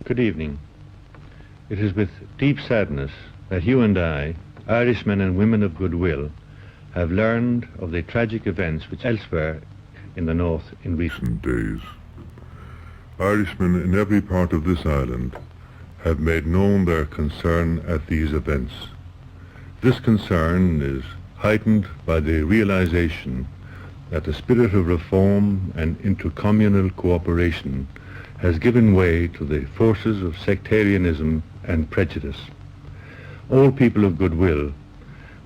Good evening. It is with deep sadness that you and I, Irishmen and women of goodwill, have learned of the tragic events which elsewhere in the north in recent days. Irishmen in every part of this island have made known their concern at these events. This concern is heightened by the realization that the spirit of reform and intercommunal cooperation has given way to the forces of sectarianism and prejudice. All people of goodwill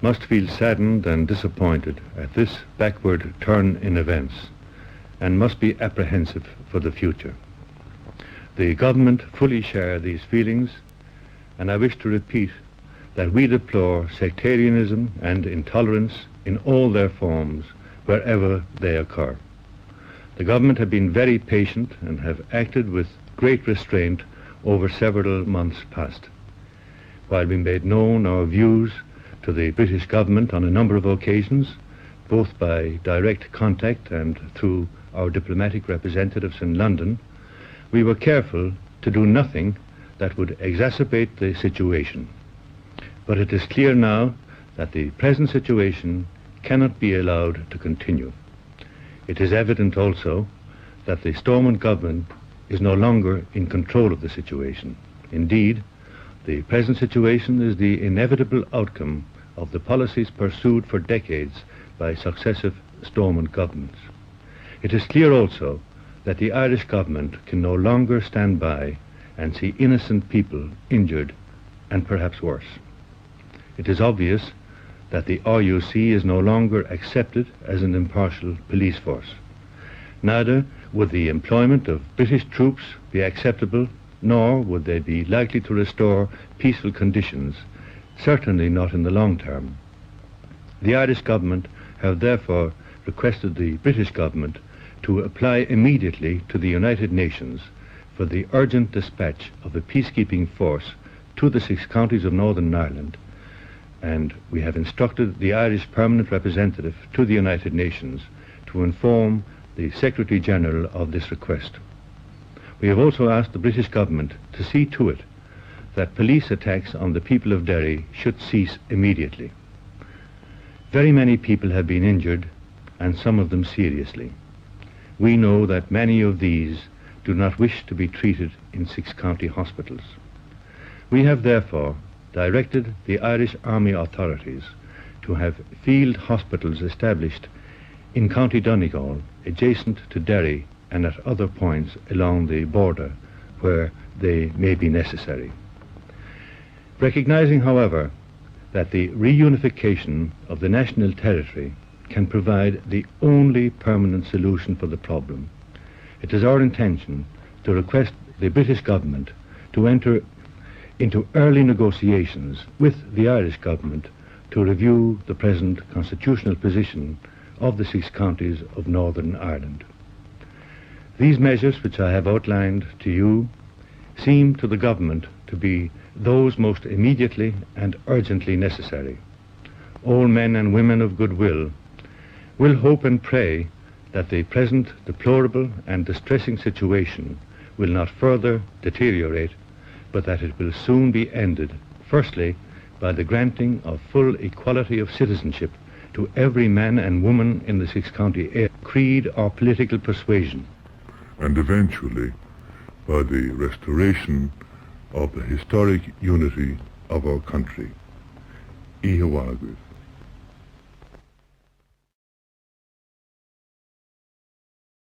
must feel saddened and disappointed at this backward turn in events and must be apprehensive for the future. The government fully share these feelings, and I wish to repeat that we deplore sectarianism and intolerance in all their forms wherever they occur. The government have been very patient and have acted with great restraint over several months past. While we made known our views to the British government on a number of occasions, both by direct contact and through our diplomatic representatives in London, we were careful to do nothing that would exacerbate the situation. But it is clear now that the present situation cannot be allowed to continue. It is evident also that the Stormont government is no longer in control of the situation. Indeed, the present situation is the inevitable outcome of the policies pursued for decades by successive Stormont governments. It is clear also that the Irish government can no longer stand by and see innocent people injured and perhaps worse. It is obvious that the RUC is no longer accepted as an impartial police force. Neither would the employment of British troops be acceptable, nor would they be likely to restore peaceful conditions, certainly not in the long term. The Irish government have therefore requested the British government to apply immediately to the United Nations for the urgent dispatch of a peacekeeping force to the 6 counties of Northern Ireland, and we have instructed the Irish permanent representative to the United Nations to inform the Secretary-General of this request. We have also asked the British government to see to it that police attacks on the people of Derry should cease immediately. Very many people have been injured, and some of them seriously. We know that many of these do not wish to be treated in 6 county hospitals. We have therefore directed the Irish Army authorities to have field hospitals established in County Donegal, adjacent to Derry and at other points along the border where they may be necessary. Recognizing, however, that the reunification of the national territory can provide the only permanent solution for the problem, it is our intention to request the British government to enter into early negotiations with the Irish government to review the present constitutional position of the 6 counties of Northern Ireland. These measures which I have outlined to you seem to the government to be those most immediately and urgently necessary. All men and women of goodwill will hope and pray that the present deplorable and distressing situation will not further deteriorate, but that it will soon be ended, firstly, by the granting of full equality of citizenship to every man and woman in the 6 county area, creed or political persuasion, and eventually by the restoration of the historic unity of our country. Ihawagu.